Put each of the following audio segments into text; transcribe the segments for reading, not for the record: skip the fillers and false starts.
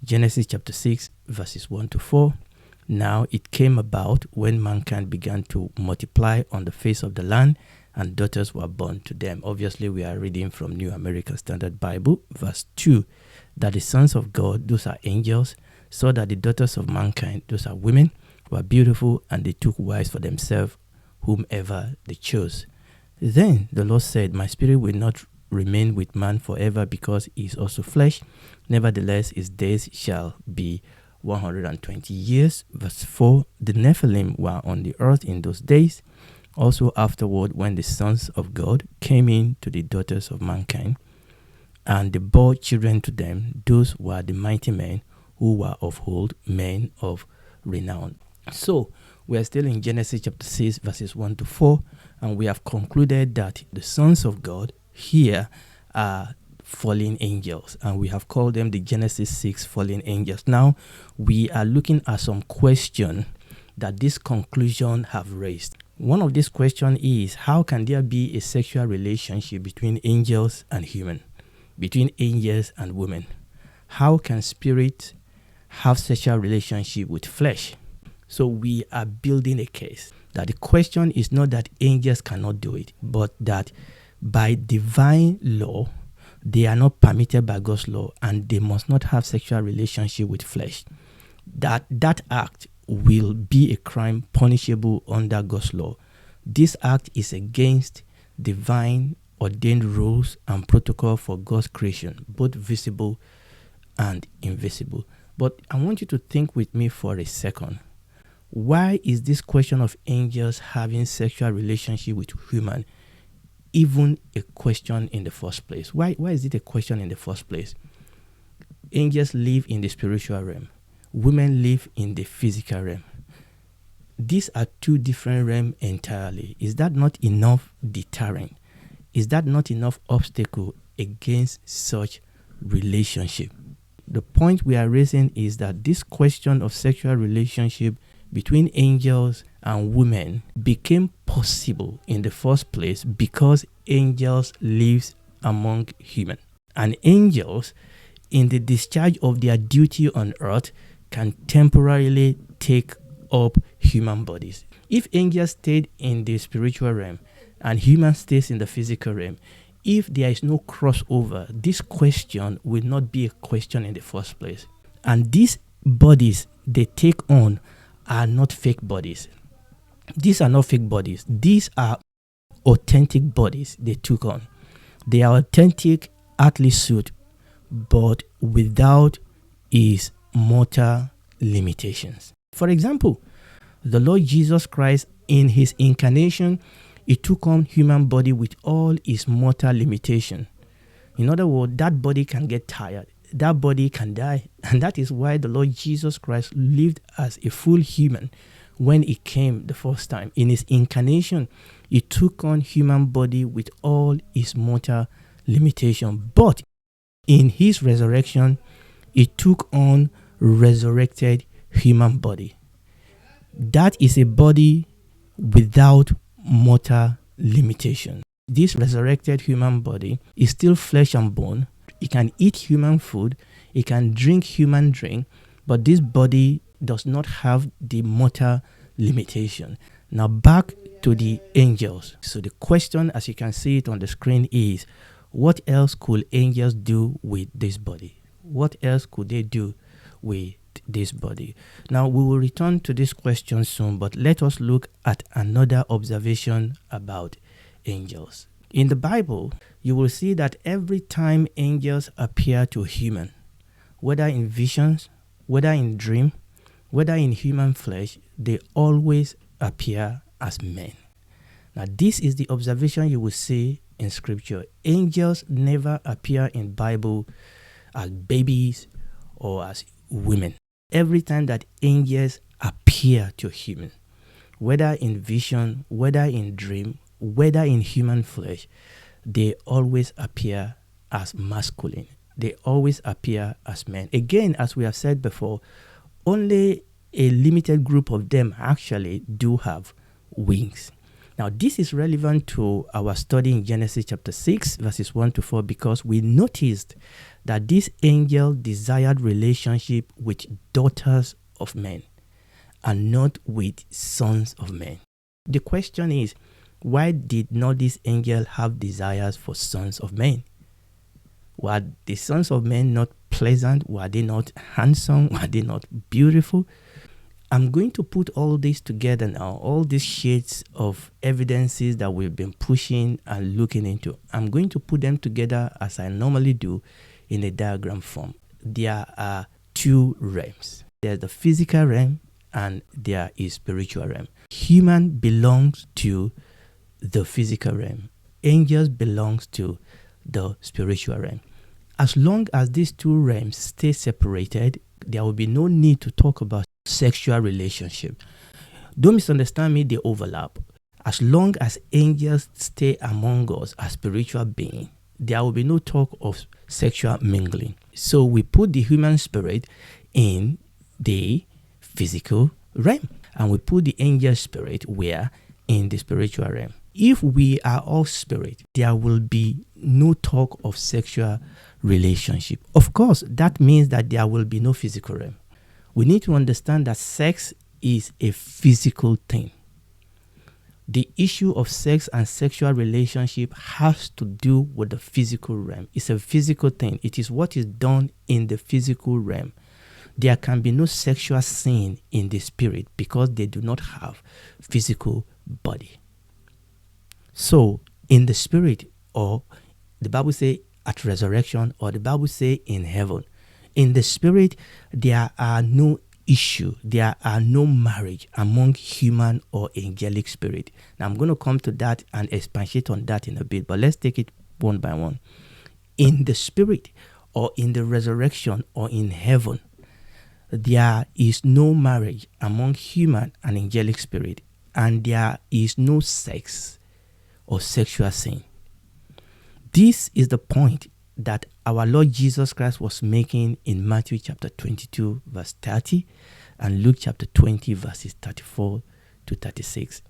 Genesis chapter 6, verses 1 to 4. Now it came about when mankind began to multiply on the face of the land, and daughters were born to them. Obviously, we are reading from New American Standard Bible, verse 2, that the sons of God, those are angels, saw that the daughters of mankind, those are women, were beautiful, and they took wives for themselves, whomever they chose. Then the Lord said, my spirit will not remain with man forever, because he is also flesh. Nevertheless, his days shall be 120 years. Verse 4, the Nephilim were on the earth in those days. Also afterward, when the sons of God came in to the daughters of mankind, and they bore children to them, those were the mighty men who were of old, men of renown. So, we are still in Genesis chapter 6, verses 1 to 4, and we have concluded that the sons of God here are fallen angels, and we have called them the Genesis 6 fallen angels. Now, we are looking at some questions that this conclusion have raised. One of these questions is, how can there be a sexual relationship between angels and human, between angels and women? How can spirit have sexual relationship with flesh? So we are building a case that the question is not that angels cannot do it, but that by divine law, they are not permitted by God's law, and they must not have sexual relationship with flesh. That act will be a crime punishable under God's law. This act is against divine ordained rules and protocol for God's creation, both visible and invisible. But I want you to think with me for a second. Why is this question of angels having sexual relationship with human even a question in the first place? Why is it a question in the first place? Angels live in the spiritual realm. Women live in the physical realm. These are two different realms entirely. Is that not enough deterrent? Is that not enough obstacle against such relationship? The point we are raising is that this question of sexual relationship between angels and women became possible in the first place because angels live among humans. And angels, in the discharge of their duty on earth, can temporarily take up human bodies. If angels stayed in the spiritual realm and human stays in the physical realm, if there is no crossover, this question will not be a question in the first place. And these bodies they take on are not fake bodies. These are not fake bodies. These are authentic bodies they took on. They are authentic earthly suit, but without his mortal limitations. For example, the Lord Jesus Christ, in his incarnation, he took on human body with all its mortal limitation. In other words, that body can get tired. That body can die. And that is why the Lord Jesus Christ lived as a full human when he came the first time. In his incarnation, he took on human body with all its mortal limitation. But in his resurrection, he took on resurrected human body. That is a body without mortal limitation. This resurrected human body is still flesh and bone. It can eat human food, it can drink human drink, but this body does not have the mortal limitation. Now back to the angels. So the question, as you can see it on the screen, is what else could angels do with this body? What else could they do with this body? Now we will return to this question soon, but let us look at another observation about angels. In the Bible, you will see that every time angels appear to human, whether in visions, whether in dream, whether in human flesh, they always appear as men. Now this is the observation you will see in scripture. Angels never appear in Bible as babies or as women. Every time that angels appear to human, whether in vision, whether in dream, whether in human flesh, they always appear as masculine. They always appear as men. Again, as we have said before, only a limited group of them actually do have wings. Now, this is relevant to our study in Genesis chapter 6, verses 1 to 4, because we noticed that this angel desired relationship with daughters of men and not with sons of men. The question is, why did not this angel have desires for sons of men? Were the sons of men not pleasant? Were they not handsome? Were they not beautiful? I'm going to put all this together now, all these shades of evidences that we've been pushing and looking into. I'm going to put them together as I normally do in a diagram form. There are two realms. There's the physical realm and there is spiritual realm. Human belongs to the physical realm. Angels belongs to the spiritual realm. As long as these two realms stay separated, there will be no need to talk about sexual relationship. Don't misunderstand me, they overlap. As long as angels stay among us as spiritual beings, there will be no talk of sexual mingling. So we put the human spirit in the physical realm and we put the angel spirit where? In the spiritual realm. If we are all spirit, there will be no talk of sexual relationship. Of course, that means that there will be no physical realm. We need to understand that sex is a physical thing. The issue of sex and sexual relationship has to do with the physical realm. It's a physical thing. It is what is done in the physical realm. There can be no sexual sin in the spirit because they do not have physical body. So, in the spirit, or the Bible says at resurrection, or the Bible says in heaven, in the spirit, there are no issue, there are no marriage among human or angelic spirit. Now, I'm going to come to that and expatiate on that in a bit, but let's take it one by one. In the spirit, or in the resurrection, or in heaven, there is no marriage among human and angelic spirit, and there is no sex or sexual sin. This is the point that our Lord Jesus Christ was making in Matthew chapter 22 verse 30 and Luke chapter 20 verses 34 to 36.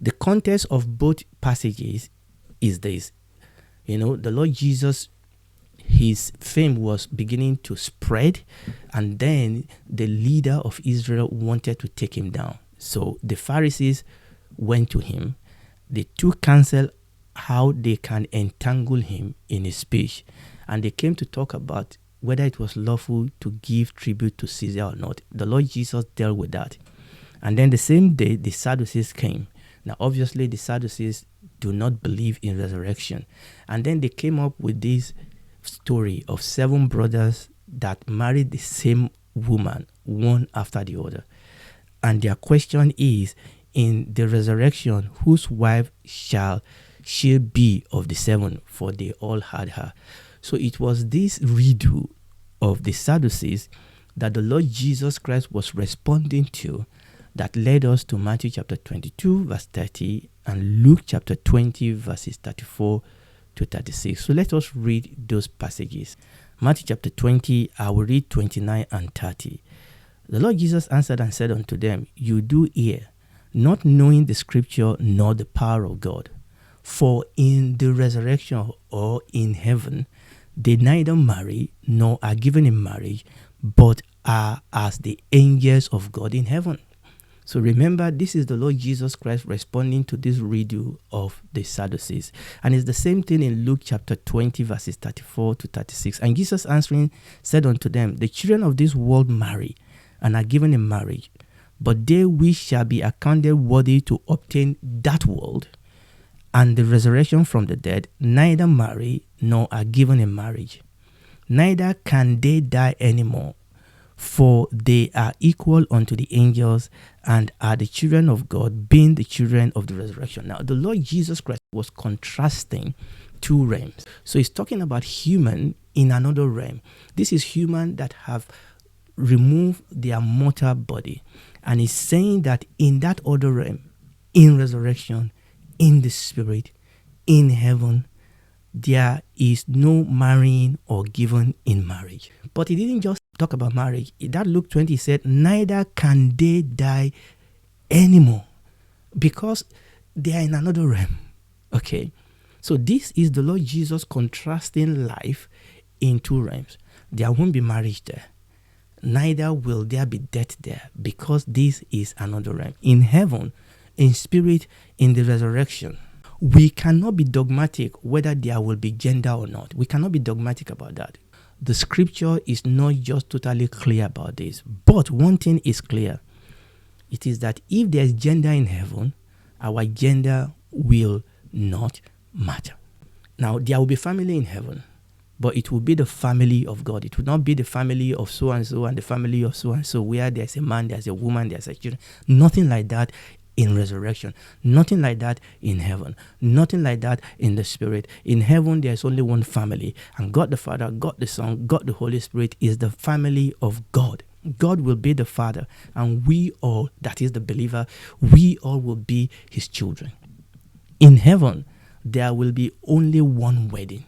The context of both passages is this. The Lord Jesus, his fame was beginning to spread, and then the leader of Israel wanted to take him down. So the Pharisees went to him. They took counsel how they can entangle him in his speech. And they came to talk about whether it was lawful to give tribute to Caesar or not. The Lord Jesus dealt with that. And then the same day, the Sadducees came. Now, obviously, the Sadducees do not believe in resurrection. And then they came up with this story of 7 brothers that married the same woman, one after the other. And their question is, in the resurrection, whose wife shall she be of the 7? For they all had her. So it was this redo of the Sadducees that the Lord Jesus Christ was responding to that led us to Matthew chapter 22 verse 30 and Luke chapter 20 verses 34 to 36. So let us read those passages. Matthew chapter 20, I will read 29 and 30. The Lord Jesus answered and said unto them, You do hear, not knowing the scripture nor the power of God. For in the resurrection or in heaven, they neither marry nor are given in marriage, but are as the angels of God in heaven. So remember, this is the Lord Jesus Christ responding to this redo of the Sadducees. And it's the same thing in Luke chapter 20, verses 34 to 36. And Jesus answering said unto them, The children of this world marry and are given in marriage, but they which shall be accounted worthy to obtain that world and the resurrection from the dead neither marry nor are given in marriage, neither can they die any more, for they are equal unto the angels and are the children of God, being the children of the resurrection. Now, the Lord Jesus Christ was contrasting two realms. So he's talking about human in another realm. This is human that have removed their mortal body. And he's saying that in that other realm, in resurrection, in the spirit, in heaven, there is no marrying or given in marriage. But he didn't just talk about marriage. That Luke 20 said, neither can they die anymore. Because they are in another realm. Okay. So this is the Lord Jesus contrasting life in two realms. There won't be marriage there. Neither will there be death there, because this is another realm. In heaven, in spirit, in the resurrection, we cannot be dogmatic whether there will be gender or not. We cannot be dogmatic about that. The scripture is not just totally clear about this. But one thing is clear. It is that if there is gender in heaven, our gender will not matter. Now, there will be family in heaven, but it will be the family of God. It will not be the family of so-and-so and the family of so-and-so, where there's a man, there's a woman, there's a children. Nothing like that in resurrection. Nothing like that in heaven. Nothing like that in the spirit. In heaven, there's only one family. And God the Father, God the Son, God the Holy Spirit is the family of God. God will be the Father, and we all, that is the believer, we all will be his children. In heaven, there will be only one wedding.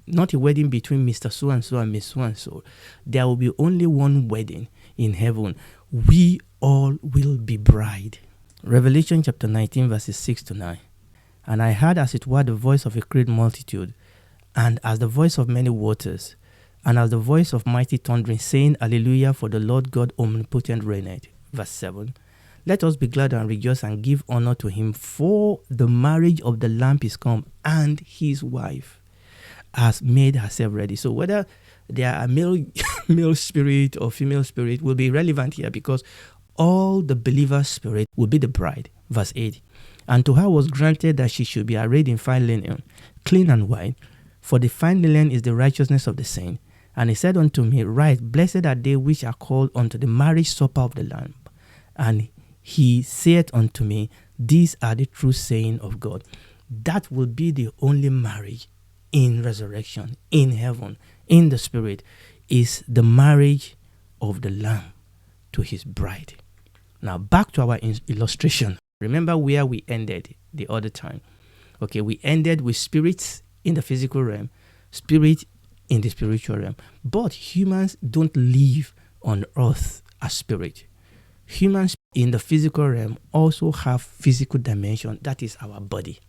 Not a wedding between Mr. So-and-so and Miss So-and-so. There will be only one wedding in heaven. We all will be bride. Revelation chapter 19 verses 6 to 9. And I heard as it were the voice of a great multitude, and as the voice of many waters, and as the voice of mighty thundering, saying, Alleluia, for the Lord God omnipotent reigneth. Verse 7. Let us be glad and rejoice and give honor to him, for the marriage of the Lamb is come, and his wife has made herself ready. So whether there are male spirit or female spirit will be irrelevant here, because all the believer's spirit will be the bride. Verse 8. And to her was granted that she should be arrayed in fine linen, clean and white, for the fine linen is the righteousness of the saint. And he said unto me, Write, blessed are they which are called unto the marriage supper of the Lamb. And he said unto me, These are the true saying of God. That will be the only marriage in resurrection, in heaven, in the spirit, is the marriage of the Lamb to his bride. Now back to our illustration. Remember where we ended the other time. Okay, we ended with spirits in the physical realm, spirit in the spiritual realm. But humans don't live on earth as spirit. Humans in the physical realm also have physical dimension. That is our body.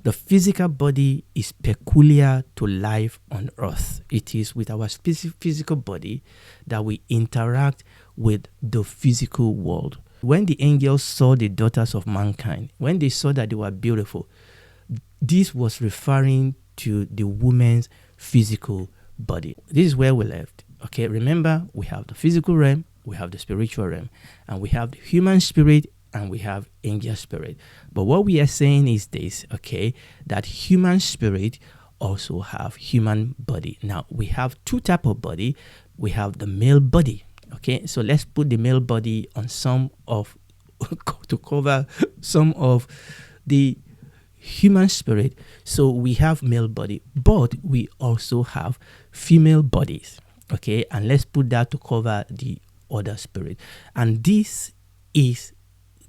The physical body is peculiar to life on earth. It is with our physical body that we interact with the physical world. When the angels saw the daughters of mankind, when they saw that they were beautiful, this was referring to the woman's physical body. This is where we left. Okay, remember, we have the physical realm, we have the spiritual realm, and we have the human spirit, and we have angel spirit. But what we are saying is this, okay, that human spirit also have human body. Now, we have two types of body. We have the male body. Okay, so let's put the male body on some of, to cover some of the human spirit. So we have male body, but we also have female bodies. Okay, and let's put that to cover the other spirit. And this is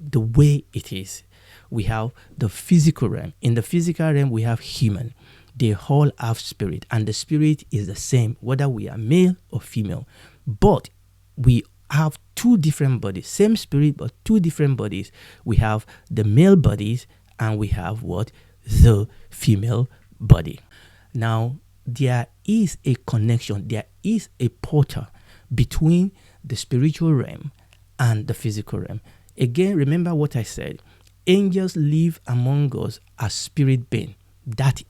the way it is. We have the physical realm. In the physical realm, we have human. They all have spirit, and the spirit is the same, whether we are male or female. But we have two different bodies, same spirit, but two different bodies. We have the male bodies, and we have what? The female body. Now, there is a connection, there is a portal between the spiritual realm and the physical realm. Again, remember what I said. Angels live among us as spirit beings. That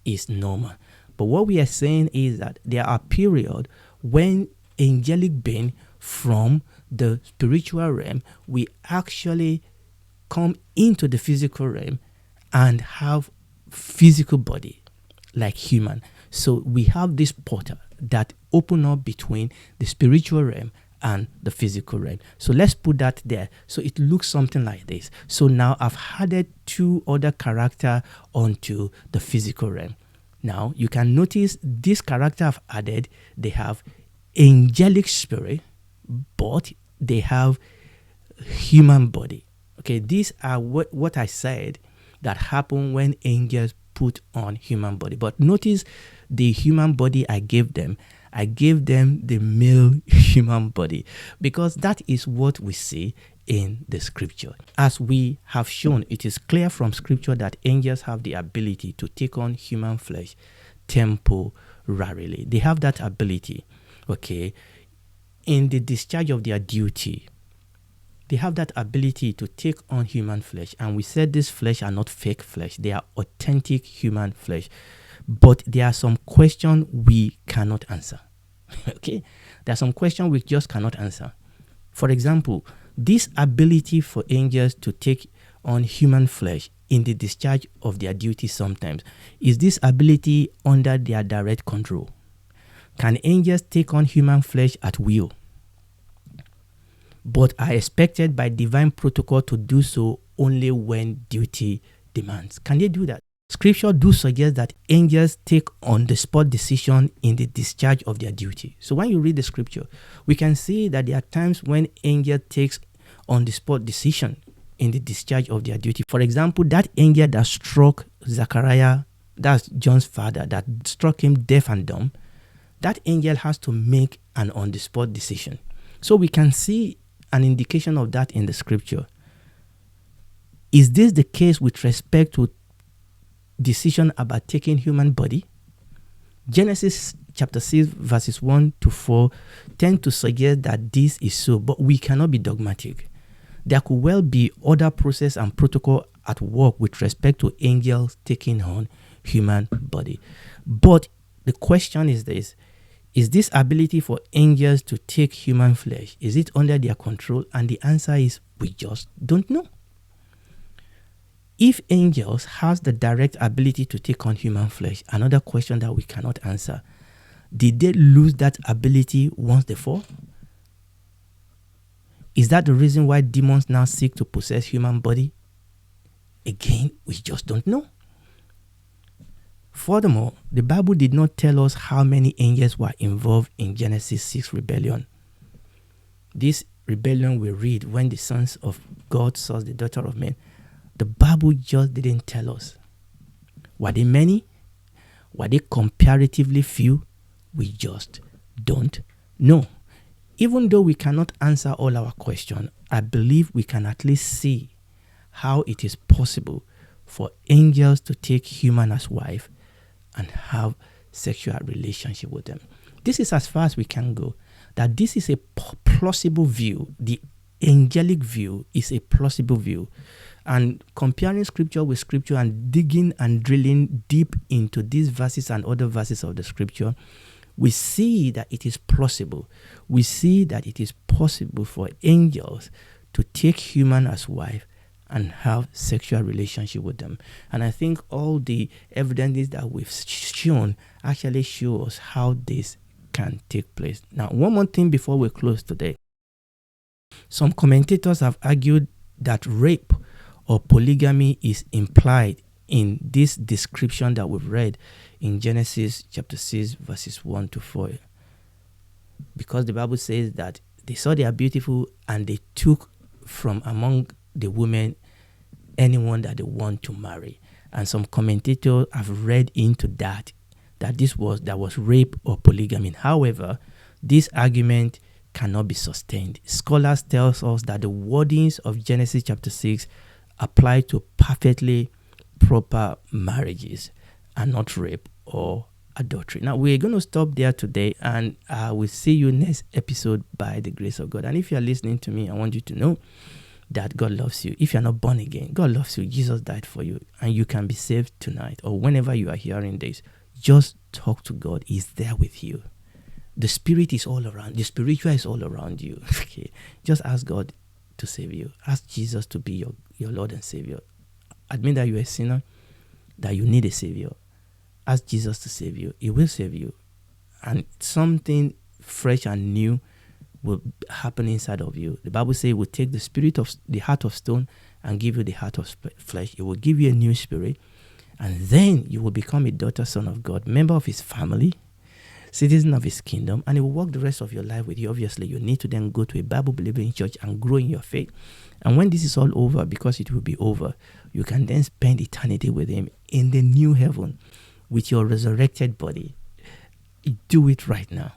is normal. But what we are saying is that there are periods when angelic beings from the spiritual realm, we actually come into the physical realm and have physical body like human. So we have this portal that open up between the spiritual realm and the physical realm. So let's put that there. So it looks something like this. So now I've added two other characters onto the physical realm. Now you can notice this character I've added, they have angelic spirit, but they have human body. Okay, these are what I said that happen when angels put on human body. But notice the human body I gave them the male human body, because that is what we see in the scripture. As we have shown, it is clear from scripture that angels have the ability to take on human flesh temporarily. They have that ability, okay, in the discharge of their duty. They have that ability to take on human flesh. And we said this flesh are not fake flesh. They are authentic human flesh. But there are some questions we cannot answer. Okay? There are some questions we just cannot answer. For example, this ability for angels to take on human flesh in the discharge of their duty sometimes, is this ability under their direct control? Can angels take on human flesh at will, but are expected by divine protocol to do so only when duty demands? Can they do that? Scripture do suggest that angels take on-the-spot decision in the discharge of their duty. So when you read the scripture, we can see that there are times when angel takes on-the-spot decision in the discharge of their duty. For example, that angel that struck Zechariah, that's John's father, that struck him deaf and dumb, that angel has to make an on-the-spot decision. So we can see an indication of that in the scripture. Is this the case with respect to decision about taking human body? Genesis chapter 6 verses 1 to 4 tend to suggest that this is so, but we cannot be dogmatic. There could well be other process and protocol at work with respect to angels taking on human body. But the question is this: is this ability for angels to take human flesh, is it under their control? And the answer is we just don't know. If angels has the direct ability to take on human flesh, another question that we cannot answer, did they lose that ability once they fall? Is that the reason why demons now seek to possess human body? Again, we just don't know. Furthermore, the Bible did not tell us how many angels were involved in Genesis 6 rebellion. This rebellion we read when the sons of God saw the daughter of men. The Bible just didn't tell us. Were they many? Were they comparatively few? We just don't know. Even though we cannot answer all our questions, I believe we can at least see how it is possible for angels to take human as wife and have sexual relationship with them. This is as far as we can go. That this is a plausible view. The angelic view is a plausible view. And comparing scripture with scripture and digging and drilling deep into these verses and other verses of the scripture, we see that it is plausible. We see that it is possible for angels to take human as wife and have sexual relationship with them. And I think all the evidences that we've shown actually show us how this can take place. Now, one more thing before we close today. Some commentators have argued that rape or polygamy is implied in this description that we've read in Genesis chapter 6 verses 1 to 4. Because the Bible says that they saw they are beautiful and they took from among the women anyone that they want to marry. And some commentators have read into that there was rape or polygamy. However, this argument cannot be sustained. Scholars tell us that the wordings of Genesis chapter 6 apply to perfectly proper marriages and not rape or adultery. Now, we're going to stop there today, and I will see you next episode by the grace of God. And if you're listening to me, I want you to know that God loves you. If you're not born again, God loves you. Jesus died for you, and you can be saved tonight or whenever you are hearing this. Just talk to God. He's there with you. The Spirit is all around. The spiritual is all around you. Okay, just ask God to save you. Ask Jesus to be your Lord and Savior. Admit that you're a sinner, that you need a Savior. Ask Jesus to save you. He will save you. And something fresh and new will happen inside of you. The Bible says it will take the heart of stone and give you the heart of flesh. It will give you a new spirit. And then you will become a daughter, son of God, member of his family, citizen of his kingdom, and he will walk the rest of your life with you. Obviously, you need to then go to a Bible-believing church and grow in your faith. And when this is all over, because it will be over, you can then spend eternity with him in the new heaven with your resurrected body. Do it right now.